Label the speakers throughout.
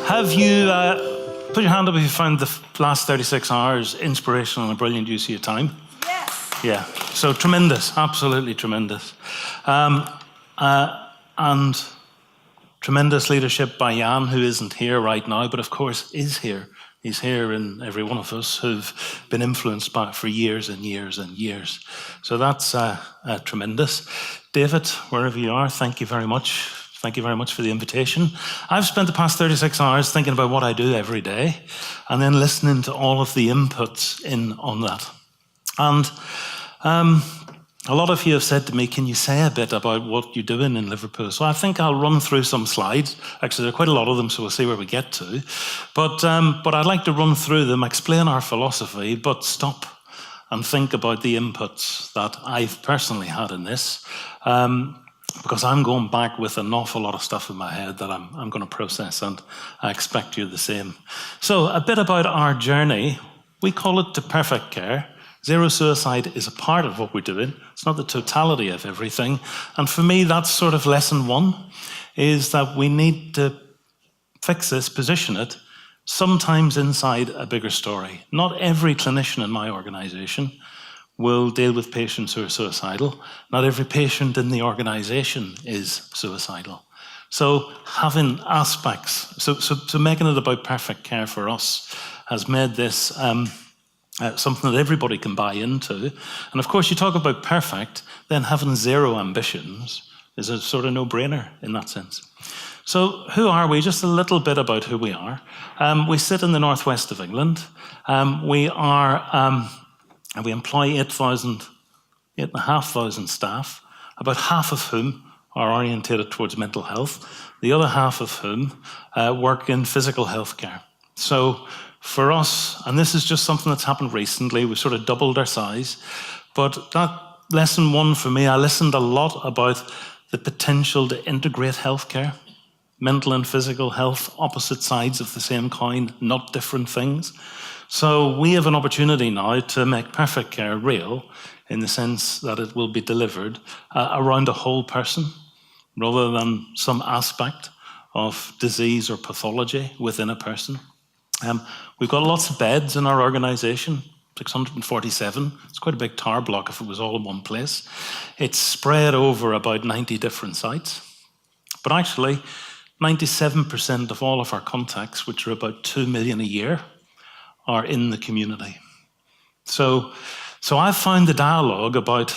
Speaker 1: Have you, put your hand up if you found the last 36 hours inspirational and a brilliant use of your time?
Speaker 2: Yes.
Speaker 1: Yeah, so tremendous, absolutely tremendous. And tremendous leadership by Jan, who isn't here right now, but of course is here. He's here in every one of us who've been influenced by it for years and years and years. So that's tremendous. David, wherever you are, thank you very much. Thank you very much for the invitation. I've spent the past 36 hours thinking about what I do every day and then listening to all of the inputs in on that. And a lot of you have said to me, can you say a bit about what you're doing in Liverpool? So I think I'll run through some slides. Actually, there are quite a lot of them, so we'll see where we get to. But I'd like to run through them, explain our philosophy, but stop and think about the inputs that I've personally had in this. Because I'm going back with an awful lot of stuff in my head that I'm going to process, and I expect you're the same. So a bit about our journey. We call it to perfect care. Zero suicide is a part of what we're doing. It's not the totality of everything. And for me, that's sort of lesson one, is that we need to fix this, position it, sometimes inside a bigger story. Not every clinician in my organization will deal with patients who are suicidal. Not every patient in the organization is suicidal. So having aspects, so making it about perfect care for us has made this something that everybody can buy into. And of course, you talk about perfect, then having zero ambitions is a sort of no-brainer in that sense. So who are we? Just a little bit about who we are. We sit in the northwest of England. We are... And we employ 8,500 staff, about half of whom are orientated towards mental health, the other half of whom work in physical health care. So for us, and this is just something that's happened recently, we've sort of doubled our size, but that lesson one for me, I listened a lot about the potential to integrate healthcare, mental and physical health, opposite sides of the same coin, not different things. So we have an opportunity now to make perfect care real in the sense that it will be delivered around a whole person rather than some aspect of disease or pathology within a person. We've got lots of beds in our organisation, 647. It's quite a big tower block if it was all in one place. It's spread over about 90 different sites. But actually, 97% of all of our contacts, which are about 2 million a year, are in the community. So I've found the dialogue about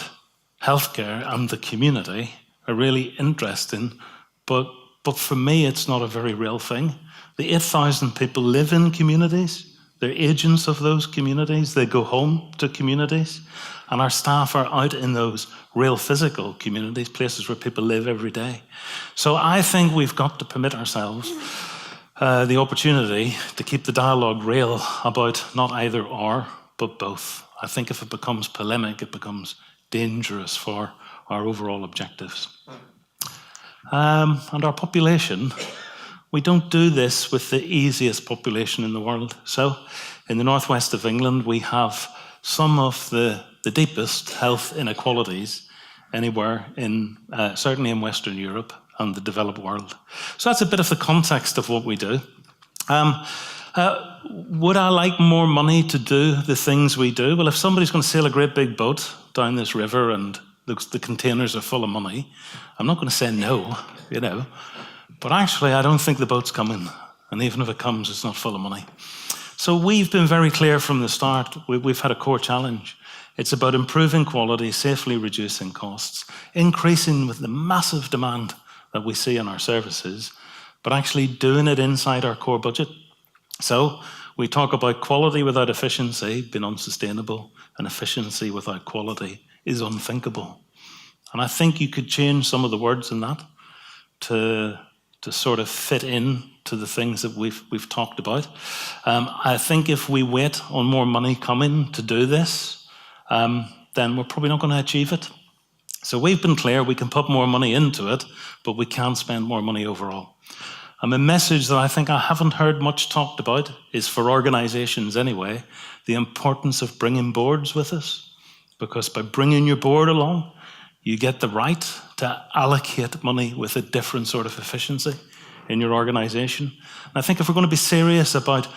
Speaker 1: healthcare and the community are really interesting, but for me, it's not a very real thing. The 8,000 people live in communities. They're agents of those communities. They go home to communities. And our staff are out in those real physical communities, places where people live every day. So I think we've got to permit ourselves the opportunity to keep the dialogue real about not either or, but both. I think if it becomes polemic, it becomes dangerous for our overall objectives. And our population, we don't do this with the easiest population in the world. So in the northwest of England, we have some of the deepest health inequalities anywhere in, certainly in Western Europe and the developed world. So that's a bit of the context of what we do. Would I like more money to do the things we do? Well, if somebody's going to sail a great big boat down this river and the containers are full of money, I'm not going to say no, you know. But actually, I don't think the boat's coming. And even if it comes, it's not full of money. So we've been very clear from the start. We've had a core challenge. It's about improving quality, safely reducing costs, increasing with the massive demand that we see in our services, but actually doing it inside our core budget. So we talk about quality without efficiency being unsustainable, and efficiency without quality is unthinkable. And I think you could change some of the words in that to sort of fit in to the things that we've talked about. I think if we wait on more money coming to do this, then we're probably not going to achieve it. So we've been clear, we can put more money into it, but we can't spend more money overall. And a message that I think I haven't heard much talked about is for organizations anyway, the importance of bringing boards with us. Because by bringing your board along, you get the right to allocate money with a different sort of efficiency. in your organization. And I think if we're going to be serious about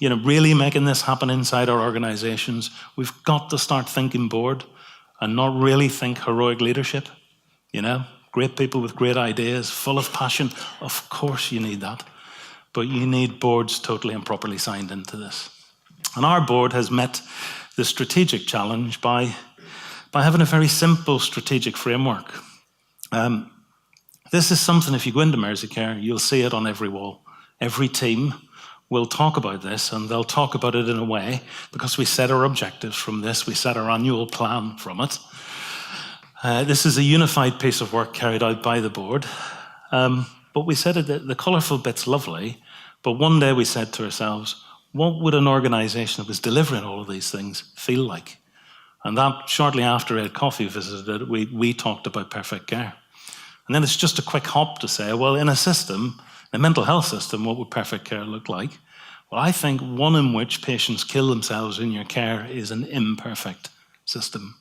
Speaker 1: really making this happen inside our organizations, we've got to start thinking board and not really think heroic leadership. Great people with great ideas, full of passion. Of course you need that. But you need boards totally and properly signed into this. And our board has met the strategic challenge by having a very simple strategic framework. This is something, if you go into Mersey Care, you'll see it on every wall. Every team will talk about this, and they'll talk about it in a way, because we set our objectives from this, we set our annual plan from it. This is a unified piece of work carried out by the board. But we said the colourful bit's lovely, but one day we said to ourselves, what would an organisation that was delivering all of these things feel like? And that, shortly after Ed Coffey visited it, we talked about perfect care. And then it's just a quick hop to say, well, in a system, a mental health system, what would perfect care look like? Well, I think one in which patients kill themselves in your care is an imperfect system.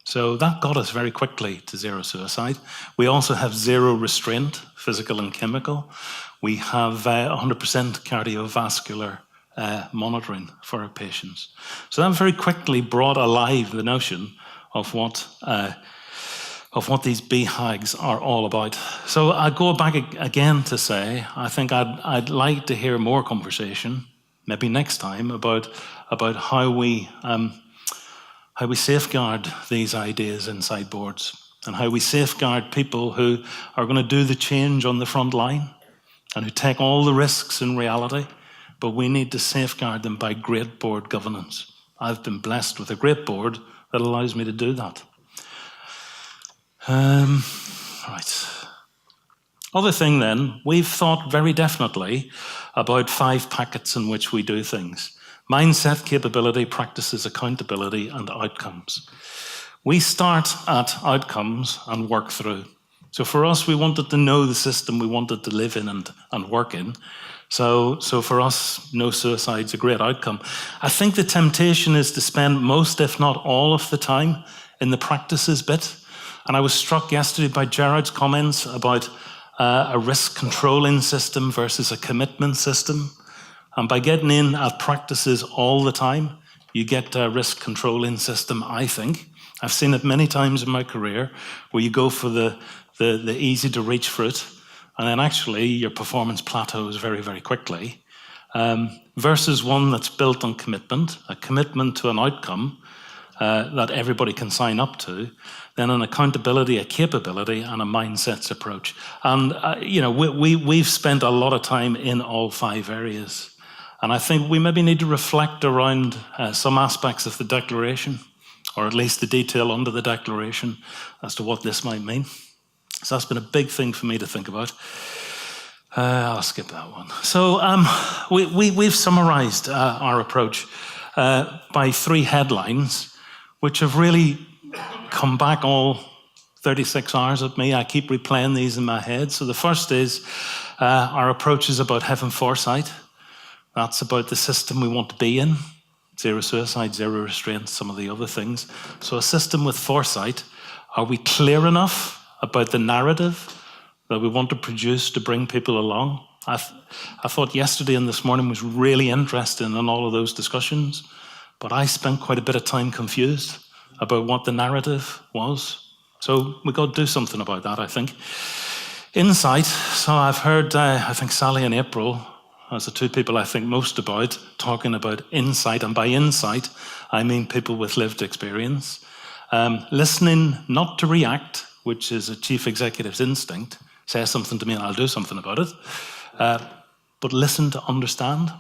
Speaker 1: So that got us very quickly to zero suicide. We also have zero restraint, physical and chemical. We have 100% cardiovascular monitoring for our patients. So that very quickly brought alive the notion of what these BHAGs are all about. So I go back again to say, I think I'd like to hear more conversation, maybe next time, about how we safeguard these ideas inside boards, and how we safeguard people who are going to do the change on the front line and who take all the risks in reality, but we need to safeguard them by great board governance. I've been blessed with a great board that allows me to do that. Right. Other thing then, we've thought very definitely about 5 packets in which we do things. Mindset, capability, practices, accountability, and outcomes. We start at outcomes and work through. So for us, we wanted to know the system we wanted to live in and work in. So for us, no suicide's a great outcome. I think the temptation is to spend most, if not all, of the time in the practices bit. And I was struck yesterday by Gerard's comments about a risk controlling system versus a commitment system. And by getting in at practices all the time, you get a risk controlling system, I think. I've seen it many times in my career where you go for the easy to reach fruit, and then actually your performance plateaus very, very quickly, versus one that's built on commitment, a commitment to an outcome that everybody can sign up to, then an accountability, a capability, and a mindsets approach. And we've spent a lot of time in all 5 areas. And I think we maybe need to reflect around some aspects of the declaration, or at least the detail under the declaration, as to what this might mean. So that's been a big thing for me to think about. I'll skip that one. So we've summarized our approach by 3 headlines, which have really come back all 36 hours at me. I keep replaying these in my head. So the first is our approach is about having foresight. That's about the system we want to be in. Zero suicide, zero restraint, some of the other things. So a system with foresight. Are we clear enough about the narrative that we want to produce to bring people along? I thought yesterday and this morning was really interesting in all of those discussions, but I spent quite a bit of time confused about what the narrative was. So we've got to do something about that, I think. Insight. So I've heard, I think Sally and April, as the 2 people I think most about, talking about insight. And by insight, I mean people with lived experience. Listening not to react, which is a chief executive's instinct. Say something to me and I'll do something about it. But listen to understand.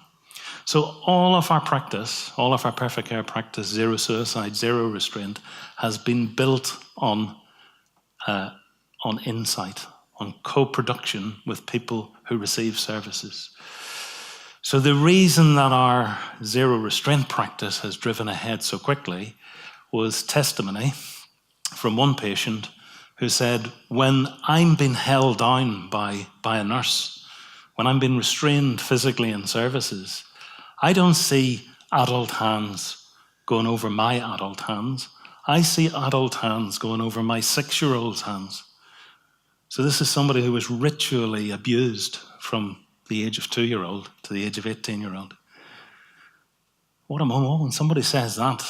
Speaker 1: So all of our practice, all of our perfect care practice, zero suicide, zero restraint, has been built on insight, on co-production with people who receive services. So the reason that our zero restraint practice has driven ahead so quickly was testimony from one patient who said, when I'm being held down by a nurse, when I'm being restrained physically in services, I don't see adult hands going over my adult hands. I see adult hands going over my 6-year-old's hands. So this is somebody who was ritually abused from the age of 2-year-old to the age of 18-year-old. What a moment when somebody says that.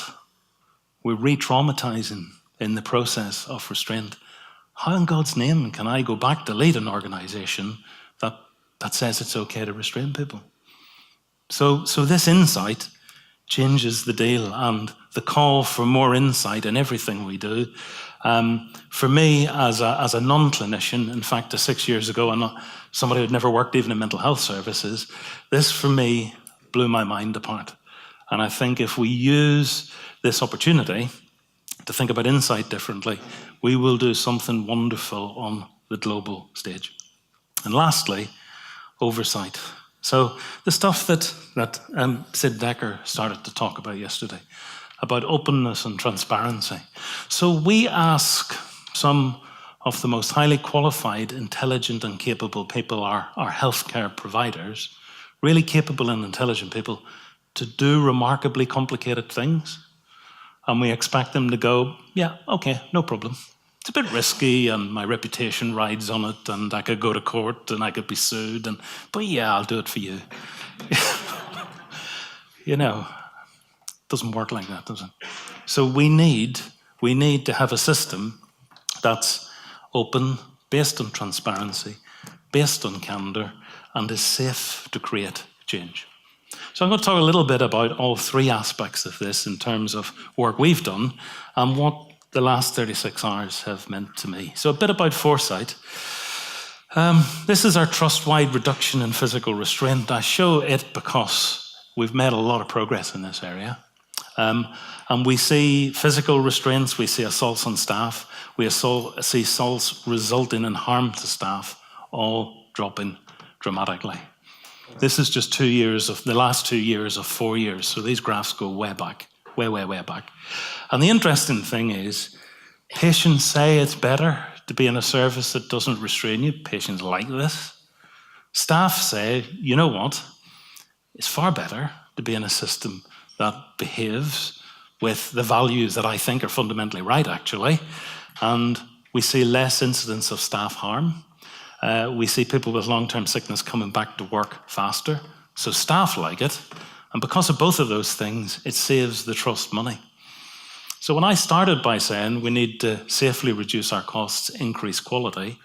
Speaker 1: We're re-traumatizing in the process of restraint. How in God's name can I go back to lead an organization that says it's okay to restrain people? So this insight changes the deal, and the call for more insight in everything we do. For me, as a non-clinician, in fact, 6 years ago, I'm not somebody who'd never worked even in mental health services, this for me blew my mind apart. And I think if we use this opportunity to think about insight differently, we will do something wonderful on the global stage. And lastly, oversight. So the stuff that Sid Decker started to talk about yesterday, about openness and transparency. So we ask some of the most highly qualified, intelligent and capable people, our healthcare providers, really capable and intelligent people, to do remarkably complicated things. And we expect them to go, yeah, okay, no problem. It's a bit risky and my reputation rides on it and I could go to court and I could be sued, but yeah, I'll do it for you. You know, it doesn't work like that, does it? So we need to have a system that's open, based on transparency, based on candor, and is safe to create change. So I'm going to talk a little bit about all three aspects of this in terms of work we've done and what the last 36 hours have meant to me. So a bit about foresight. This is our trust-wide reduction in physical restraint. I show it because we've made a lot of progress in this area. And we see physical restraints, we see assaults on staff, we see assaults resulting in harm to staff, all dropping dramatically. This is just the last 2 years of 4 years, so these graphs go way back, way back. And the interesting thing is, patients say it's better to be in a service that doesn't restrain you. Patients like this. Staff say, you know what, it's far better to be in a system that behaves with the values that I think are fundamentally right, actually. And we see less incidents of staff harm. We see people with long-term sickness coming back to work faster. So staff like it. And because of both of those things, it saves the trust money. So when I started by saying we need to safely reduce our costs, increase quality,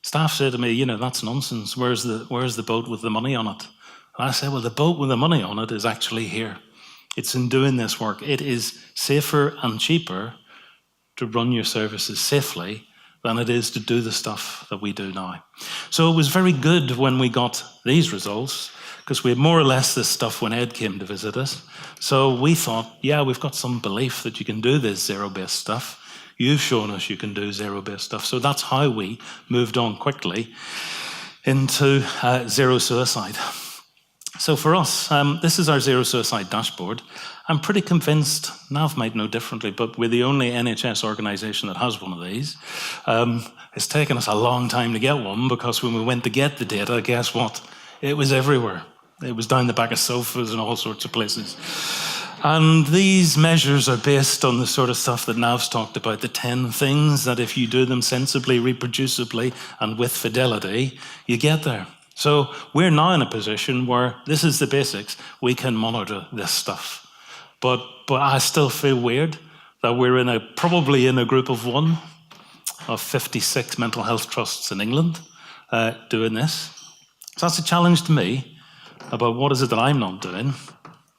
Speaker 1: staff said to me, you know, that's nonsense. Where's the boat with the money on it? And I said, well, the boat with the money on it is actually here. It's in doing this work. It is safer and cheaper to run your services safely than it is to do the stuff that we do now. So it was very good when we got these results, because we had more or less this stuff when Ed came to visit us. So we thought, yeah, we've got some belief that you can do this zero-based stuff. You've shown us you can do zero-based stuff. So that's how we moved on quickly into zero suicide. So for us, this is our zero suicide dashboard. I'm pretty convinced, NAV might know differently, but we're the only NHS organisation that has one of these. It's taken us a long time to get one, because when we went to get the data, guess what? It was everywhere. It was down the back of sofas and all sorts of places. And these measures are based on the sort of stuff that Nav's talked about, the 10 things that if you do them sensibly, reproducibly, and with fidelity, you get there. So we're now in a position where this is the basics. We can monitor this stuff. But I still feel weird that we're probably in a group of one of 56 mental health trusts in England doing this. So that's a challenge to me about what is it that I'm not doing.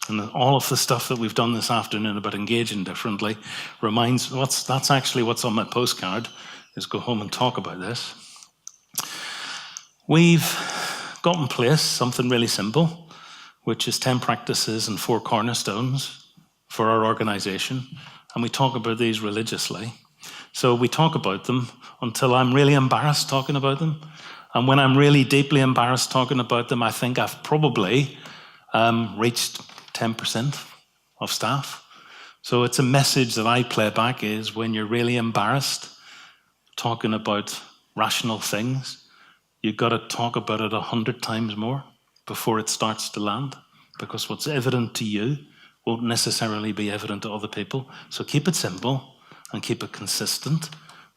Speaker 1: And all of the stuff that we've done this afternoon about engaging differently reminds, that's actually what's on my postcard, is go home and talk about this. We've got in place something really simple, which is 10 practices and 4 cornerstones for our organisation. And we talk about these religiously. So we talk about them until I'm really embarrassed talking about them. And when I'm really deeply embarrassed talking about them, I think I've probably reached 10% of staff. So it's a message that I play back is when you're really embarrassed talking about rational things, you've got to talk about it 100 times more before it starts to land, because what's evident to you won't necessarily be evident to other people. So keep it simple and keep it consistent,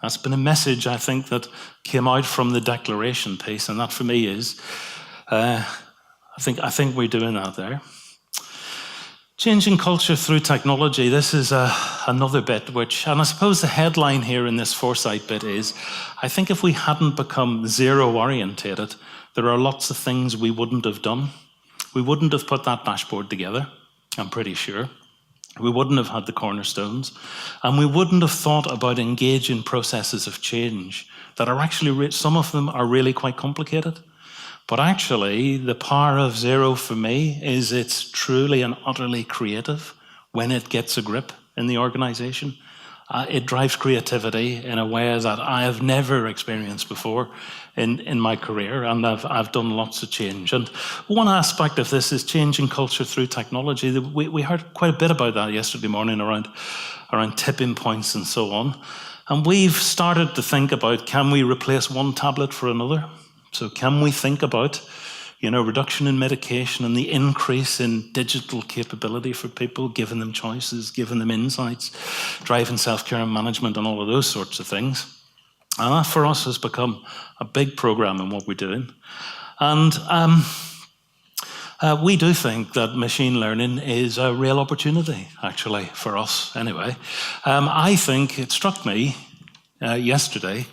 Speaker 1: That's been a message, I think, that came out from the declaration piece, and that for me is, I think we're doing that there. Changing culture through technology, this is another bit which, and I suppose the headline here in this foresight bit is, I think if we hadn't become zero-orientated, there are lots of things we wouldn't have done. We wouldn't have put that dashboard together, I'm pretty sure. We wouldn't have had the cornerstones, and we wouldn't have thought about engaging processes of change that are actually, some of them are really quite complicated. But actually, the power of zero for me is it's truly and utterly creative when it gets a grip in the organization. It drives creativity in a way that I have never experienced before in my career, and I've done lots of change. And one aspect of this is changing culture through technology. We heard quite a bit about that yesterday morning around tipping points and so on. And we've started to think about, can we replace one tablet for another? So can we think about, reduction in medication and the increase in digital capability for people, giving them choices, giving them insights, driving self-care and management and all of those sorts of things. And that for us has become a big program in what we're doing. And we do think that machine learning is a real opportunity, actually, for us anyway. I think it struck me yesterday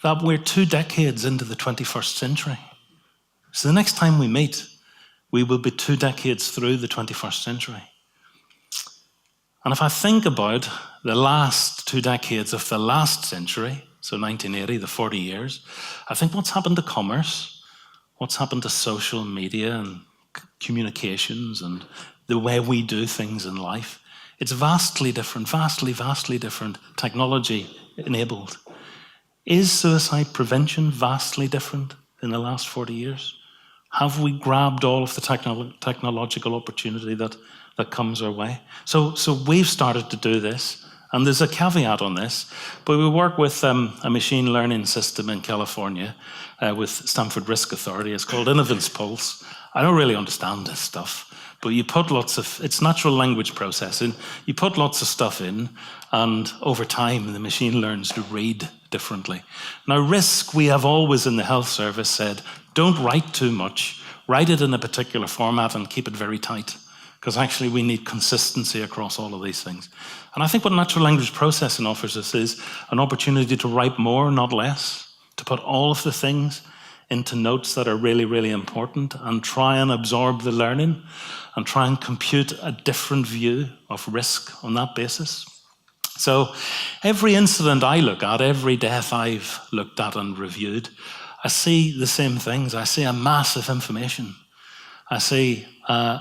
Speaker 1: that we're 2 decades into the 21st century. So the next time we meet, we will be 2 decades through the 21st century. And if I think about the last 2 decades of the last century, so 1980, the 40 years, I think what's happened to commerce, what's happened to social media and communications and the way we do things in life, it's vastly different, vastly different, technology enabled. Is suicide prevention vastly different in the last 40 years? Have we grabbed all of the technological opportunity that comes our way? So we've started to do this, and there's a caveat on this, but we work with a machine learning system in California with Stanford Risk Authority. It's called Innovance Pulse. I don't really understand this stuff, but you put it's natural language processing. You put lots of stuff in, and over time, the machine learns to read differently. Now, risk, we have always in the health service said, don't write too much. Write it in a particular format and keep it very tight, because actually we need consistency across all of these things. And I think what natural language processing offers us is an opportunity to write more, not less, to put all of the things into notes that are really, really important and try and absorb the learning and try and compute a different view of risk on that basis. So every incident I look at, every death I've looked at and reviewed, I see the same things. I see a mass of information. I see a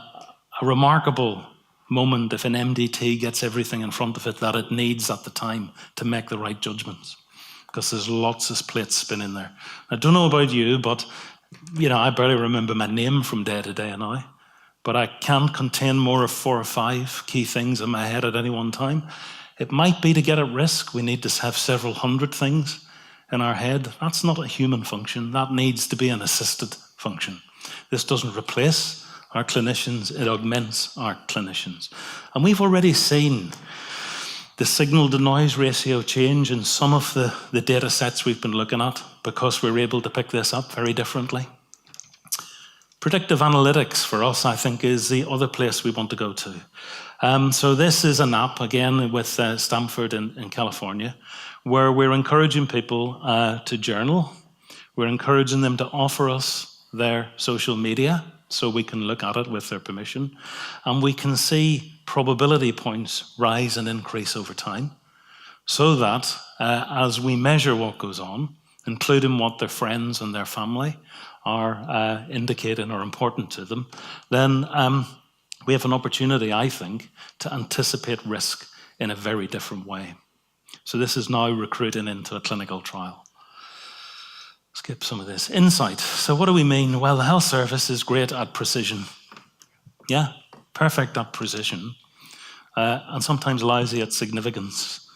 Speaker 1: remarkable moment if an MDT gets everything in front of it that it needs at the time to make the right judgments, because there's lots of plates spinning there. I don't know about you, but I barely remember my name from day to day now, but I can contain more of 4 or 5 key things in my head at any one time. It might be to get at risk, we need to have several hundred things in our head. That's not a human function. That needs to be an assisted function. This doesn't replace our clinicians, it augments our clinicians. And we've already seen the signal to noise ratio change in some of the data sets we've been looking at because we're able to pick this up very differently. Predictive analytics for us, I think, is the other place we want to go to. So this is an app, again, with Stanford in California, where we're encouraging people to journal. We're encouraging them to offer us their social media so we can look at it with their permission. And we can see probability points rise and increase over time so that as we measure what goes on, including what their friends and their family are indicating or important to them, then we have an opportunity, I think, to anticipate risk in a very different way. So this is now recruiting into a clinical trial. Skip some of this. Insight. So what do we mean? Well, the health service is great at precision. Yeah, perfect at precision. And sometimes lousy at significance.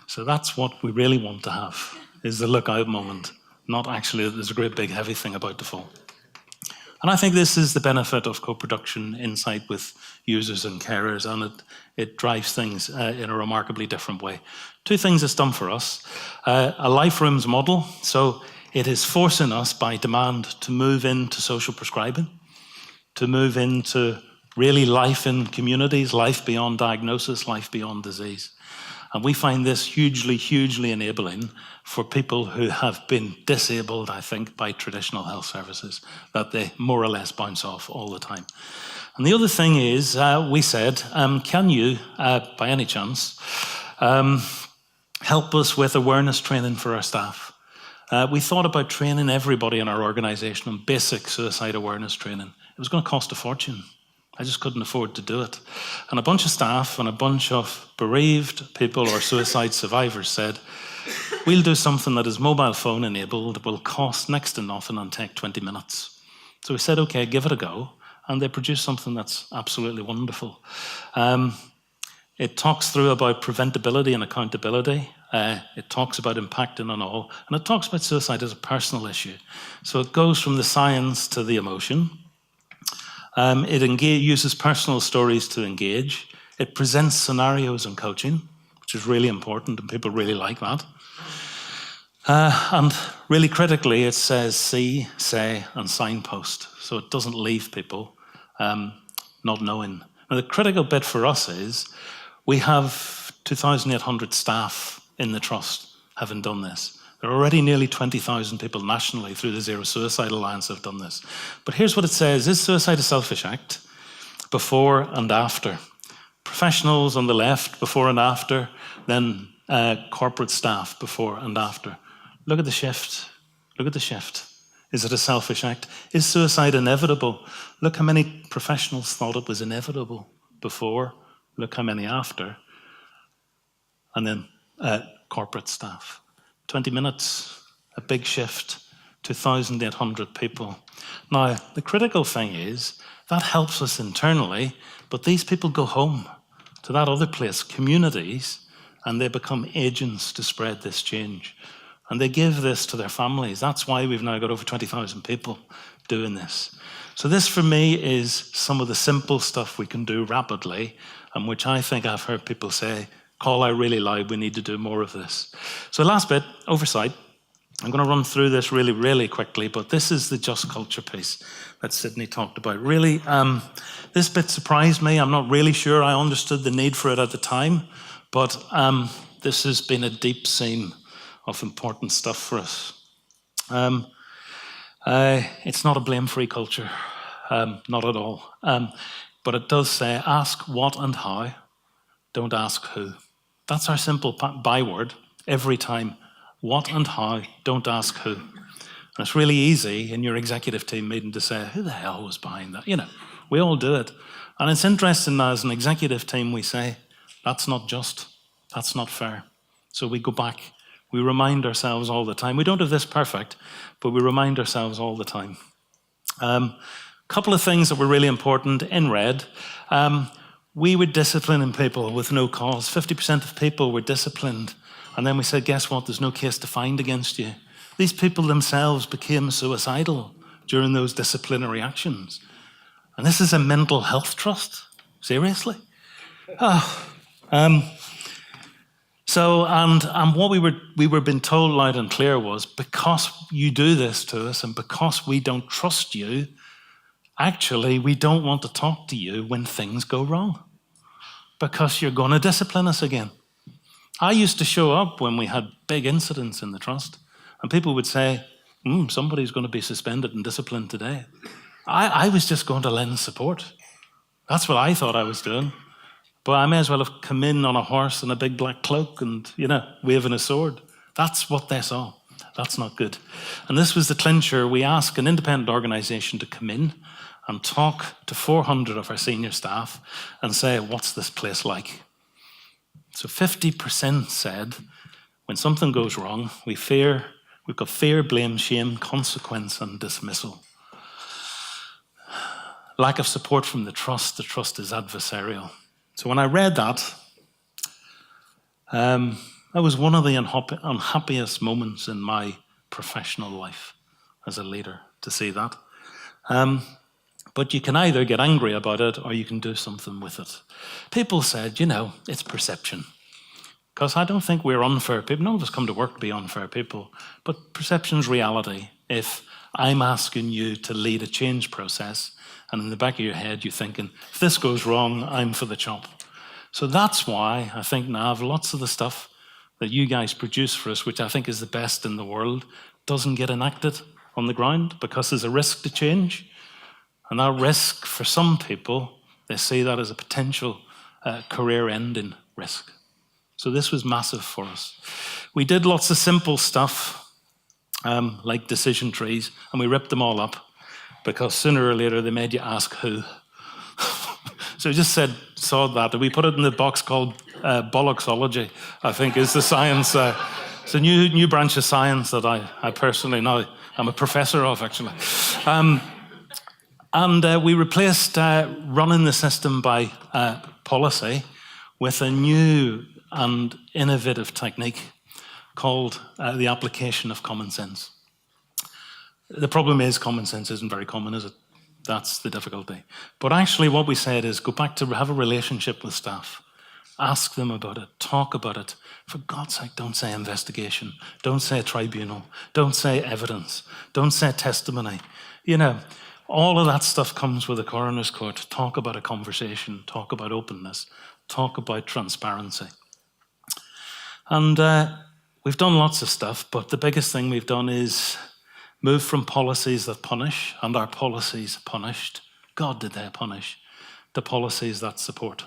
Speaker 1: So that's what we really want to have, is the look out moment, not actually there's a great big heavy thing about to fall. And I think this is the benefit of co-production insight with users and carers, and it drives things in a remarkably different way. Two things it's done for us. A life rooms model, so it is forcing us by demand to move into social prescribing, to move into really life in communities, life beyond diagnosis, life beyond disease. And we find this hugely, hugely enabling for people who have been disabled, I think, by traditional health services, that they more or less bounce off all the time. And the other thing is, we said, can you, by any chance, help us with awareness training for our staff? We thought about training everybody in our organisation on basic suicide awareness training. It was going to cost a fortune. I just couldn't afford to do it. And a bunch of staff and a bunch of bereaved people or suicide survivors said, we'll do something that is mobile phone enabled, will cost next to nothing and take 20 minutes. So we said, okay, give it a go. And they produced something that's absolutely wonderful. It talks through about preventability and accountability. It talks about impacting on all. And it talks about suicide as a personal issue. So it goes from the science to the emotion. It uses personal stories to engage. It presents scenarios and coaching, which is really important, and people really like that. And really critically, it says see, say, and signpost. So it doesn't leave people not knowing. Now, the critical bit for us is we have 2,800 staff in the Trust having done this. There are already nearly 20,000 people nationally through the Zero Suicide Alliance have done this. But here's what it says. Is suicide a selfish act? Before and after. Professionals on the left, before and after. Then corporate staff, before and after. Look at the shift. Look at the shift. Is it a selfish act? Is suicide inevitable? Look how many professionals thought it was inevitable before. Look how many after. And then corporate staff. 20 minutes, a big shift, 2,800 people. Now, the critical thing is, that helps us internally, but these people go home to that other place, communities, and they become agents to spread this change. And they give this to their families. That's why we've now got over 20,000 people doing this. So this, for me, is some of the simple stuff we can do rapidly, and which I think I've heard people say, call out really loud, we need to do more of this. So last bit, oversight. I'm going to run through this really, really quickly, but this is the just culture piece that Sydney talked about. Really, this bit surprised me. I'm not really sure I understood the need for it at the time, but this has been a deep seam of important stuff for us. It's not a blame-free culture, not at all. But it does say, ask what and how, don't ask who. That's our simple byword every time. What and how, don't ask who. And it's really easy in your executive team meeting to say, who the hell was behind that? You know, we all do it. And it's interesting now as an executive team we say, that's not just, that's not fair. So we go back, we remind ourselves all the time. We don't have this perfect, but we remind ourselves all the time. Couple of things that were really important in red. We were disciplining people with no cause. 50% of people were disciplined. And then we said, guess what? There's no case to find against you. These people themselves became suicidal during those disciplinary actions. And this is a mental health trust. Seriously? So, what we were being told loud and clear was, because you do this to us and because we don't trust you, actually, we don't want to talk to you when things go wrong, because you're going to discipline us again. I used to show up when we had big incidents in the trust, and people would say, somebody's going to be suspended and disciplined today. I was just going to lend support. That's what I thought I was doing. But I may as well have come in on a horse and a big black cloak and, waving a sword. That's what they saw. That's not good. And this was the clincher. We asked an independent organisation to come in and talk to 400 of our senior staff and say, what's this place like? So 50% said, when something goes wrong, we've got fear, blame, shame, consequence, and dismissal. Lack of support from the trust is adversarial. So when I read that, that was one of the unhappiest moments in my professional life as a leader, to see that. But you can either get angry about it or you can do something with it. People said, it's perception. Because I don't think we're unfair people. None of us come to work to be unfair people. But perception's reality. If I'm asking you to lead a change process, and in the back of your head you're thinking, if this goes wrong, I'm for the chop. So that's why I think, Nav, lots of the stuff that you guys produce for us, which I think is the best in the world, doesn't get enacted on the ground because there's a risk to change. And that risk, for some people, they see that as a potential career-ending risk. So this was massive for us. We did lots of simple stuff, like decision trees, and we ripped them all up because sooner or later they made you ask who. So we just saw that, and we put it in the box called bollocksology, I think is the science. It's a new branch of science that I personally now, I'm a professor of, actually. And we replaced running the system by policy with a new and innovative technique called the application of common sense. The problem is common sense isn't very common, is it? That's the difficulty. But actually what we said is go back to have a relationship with staff. Ask them about it. Talk about it. For God's sake, don't say investigation. Don't say tribunal. Don't say evidence. Don't say testimony. All of that stuff comes with a coroner's court. Talk about a conversation. Talk about openness. Talk about transparency. And we've done lots of stuff, but the biggest thing we've done is move from policies that punish, and our policies punished. God, did they punish? The policies that support.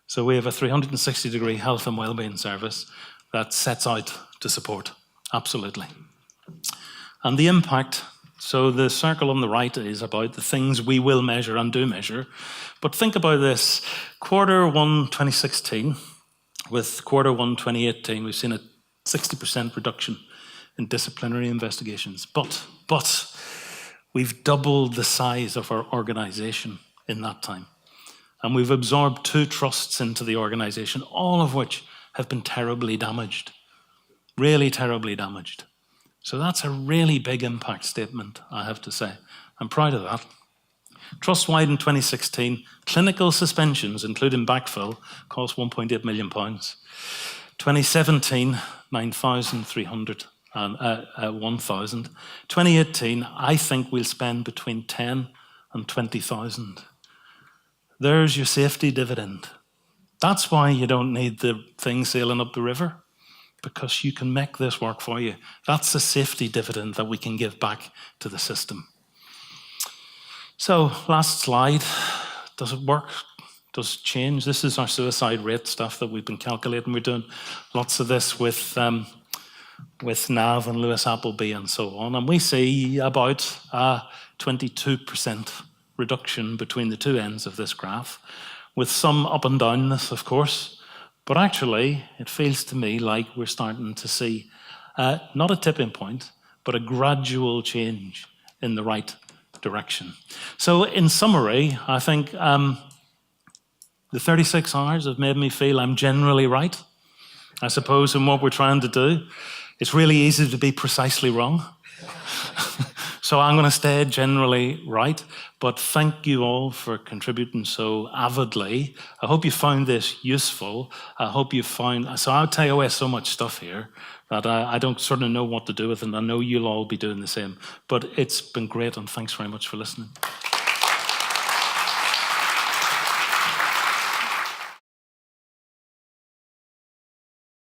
Speaker 1: So we have a 360-degree health and wellbeing service that sets out to support, absolutely. And the impact, so the circle on the right is about the things we will measure and do measure. But think about this, Q1 2016 with Q1 2018, we've seen a 60% reduction in disciplinary investigations. But we've doubled the size of our organisation in that time. And we've absorbed 2 trusts into the organisation, all of which have been terribly damaged, really terribly damaged. So that's a really big impact statement, I have to say. I'm proud of that. Trust-wide in 2016, clinical suspensions, including backfill, cost £1.8 million. 2017, 9,300 and 1,000. 2018, I think we'll spend between 10 and 20,000. There's your safety dividend. That's why you don't need the thing sailing up the river, because you can make this work for you. That's the safety dividend that we can give back to the system. So, last slide. Does it work? Does it change? This is our suicide rate stuff that we've been calculating. We're doing lots of this with Nav and Lewis Appleby and so on. And we see about a 22% reduction between the two ends of this graph, with some up and downness, of course. But actually, it feels to me like we're starting to see not a tipping point, but a gradual change in the right direction. So in summary, I think the 36 hours have made me feel I'm generally right, I suppose, in what we're trying to do. It's really easy to be precisely wrong. So I'm going to stay generally right, but thank you all for contributing so avidly. I hope you found this useful. I hope you found, so I'll take away so much stuff here that I don't sort of know what to do with, and I know you'll all be doing the same. But it's been great, and thanks very much for listening.